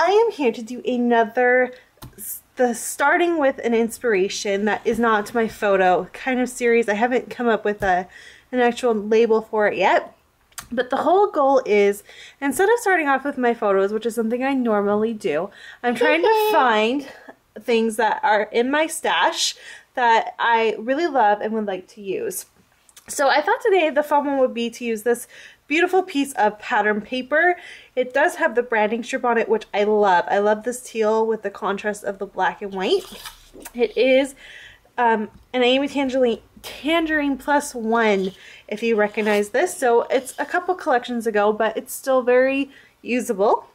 I am here to do the starting with an inspiration that is not my photo kind of series. I haven't come up with an actual label for it yet. But the whole goal is, instead of starting off with my photos, which is something I normally do, I'm trying to find things that are in my stash that I really love and would like to use. So I thought today the fun one would be to use this beautiful piece of pattern paper. It does have the branding strip on it, which I love. I love this teal with the contrast of the black and white. It is an Amy Tangerine Plus One, if you recognize this. So it's a couple collections ago, but it's still very usable.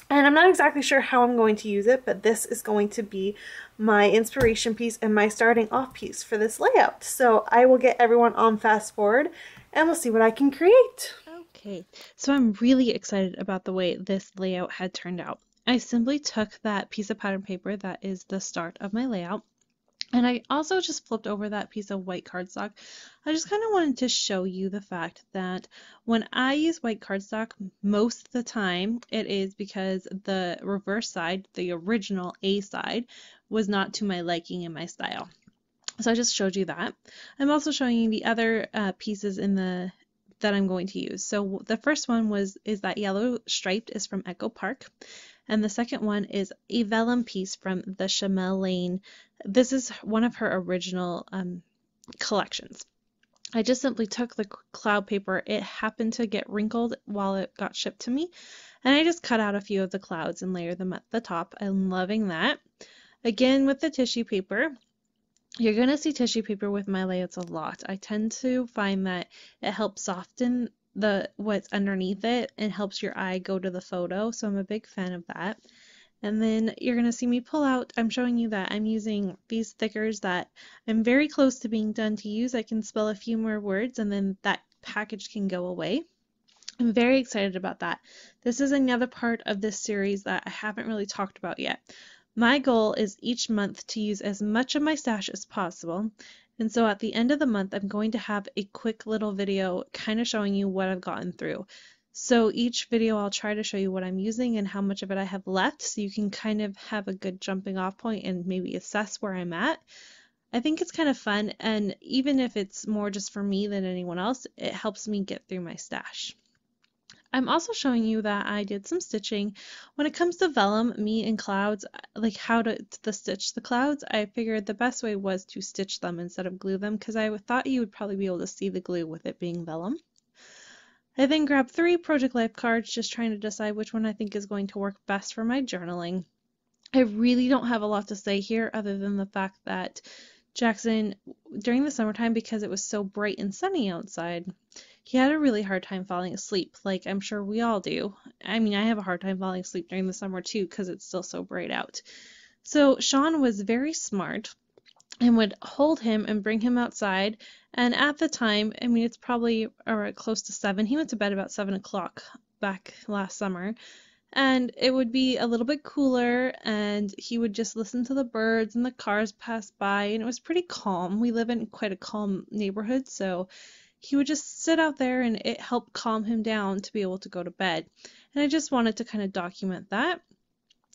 And I'm not exactly sure how I'm going to use it, but this is going to be my inspiration piece and my starting off piece for this layout. So I will get everyone on fast forward and we'll see what I can create. Okay, so I'm really excited about the way this layout had turned out. I simply took that piece of pattern paper that is the start of my layout, and I also just flipped over that piece of white cardstock. I just kind of wanted to show you the fact that when I use white cardstock, most of the time it is because the reverse side, the original A side, was not to my liking and my style. So I just showed you that. I'm also showing you the other pieces in that I'm going to use. So the first one is that yellow striped is from Echo Park. And the second one is a vellum piece from the Chamel Lane. This is one of her original collections. I just simply took the cloud paper. It happened to get wrinkled while it got shipped to me. And I just cut out a few of the clouds and layered them at the top. I'm loving that. Again, with the tissue paper, you're going to see tissue paper with my layouts a lot. I tend to find that it helps soften what's underneath it and helps your eye go to the photo, so I'm a big fan of that. And then you're going to see me pull out, I'm showing you that I'm using these stickers that I'm very close to being done to use. I can spell a few more words and then that package can go away. I'm very excited about that. This is another part of this series that I haven't really talked about yet. My goal is each month to use as much of my stash as possible, and so at the end of the month I'm going to have a quick little video kind of showing you what I've gotten through. So each video I'll try to show you what I'm using and how much of it I have left, so you can kind of have a good jumping off point and maybe assess where I'm at. I think it's kind of fun, and even if it's more just for me than anyone else, it helps me get through my stash. I'm also showing you that I did some stitching. When it comes to vellum, me and clouds, like how to stitch the clouds, I figured the best way was to stitch them instead of glue them because I thought you would probably be able to see the glue with it being vellum. I then grabbed 3 Project Life cards, just trying to decide which one I think is going to work best for my journaling. I really don't have a lot to say here other than the fact that Jackson, during the summertime, because it was so bright and sunny outside, he had a really hard time falling asleep, like I'm sure we all do. I mean, I have a hard time falling asleep during the summer too because it's still so bright out. So Sean was very smart and would hold him and bring him outside. And at the time, I mean, it's probably close to 7. He went to bed about 7 o'clock back last summer. And it would be a little bit cooler, and he would just listen to the birds and the cars pass by, and it was pretty calm. We live in quite a calm neighborhood, so he would just sit out there and it helped calm him down to be able to go to bed. And I just wanted to kind of document that.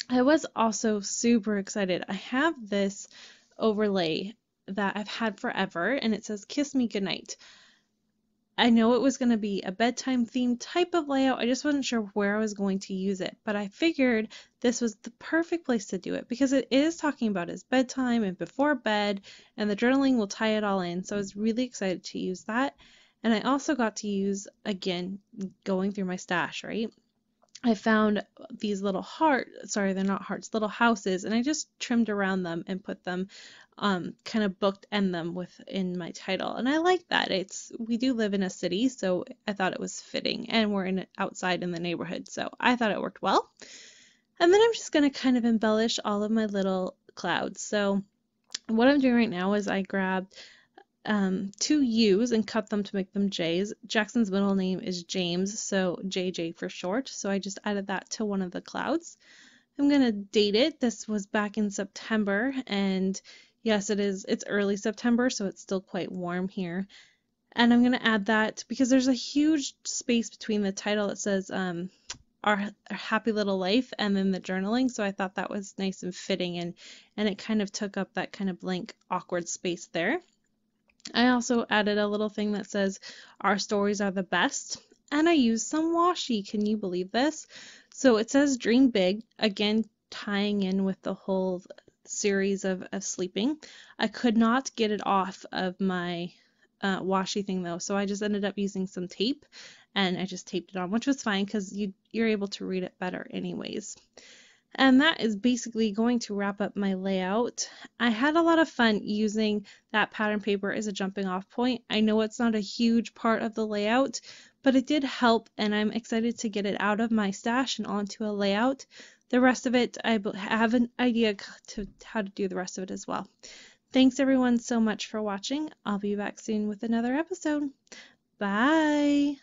I was also super excited. I have this overlay that I've had forever, and it says "Kiss Me Goodnight." I know it was going to be a bedtime themed type of layout. I just wasn't sure where I was going to use it, but I figured this was the perfect place to do it because it is talking about his bedtime and before bed, and the journaling will tie it all in. So I was really excited to use that. And I also got to use, again, going through my stash, right? I found these little they're not hearts, little houses, and I just trimmed around them and put them kind of bookend them within my title. And I like that. We do live in a city, so I thought it was fitting, and we're outside in the neighborhood, so I thought it worked well. And then I'm just going to kind of embellish all of my little clouds. So what I'm doing right now is I grabbed 2 U's and cut them to make them J's. Jackson's middle name is James, so JJ for short, so I just added that to one of the clouds. I'm going to date it. This was back in September, and yes, it's early September, so it's still quite warm here. And I'm going to add that because there's a huge space between the title that says our happy little life and then the journaling. So I thought that was nice and fitting, and it kind of took up that kind of blank, awkward space there. I also added a little thing that says our stories are the best, and I used some washi. Can you believe this? So it says dream big, again tying in with the whole series of sleeping. I could not get it off of my washi thing though, so I just ended up using some tape, and I just taped it on, which was fine because you're able to read it better anyways. And that is basically going to wrap up my layout. I had a lot of fun using that pattern paper as a jumping off point. I know it's not a huge part of the layout, but it did help, and I'm excited to get it out of my stash and onto a layout. The rest of it, I have an idea to how to do the rest of it as well. Thanks everyone so much for watching. I'll be back soon with another episode. Bye!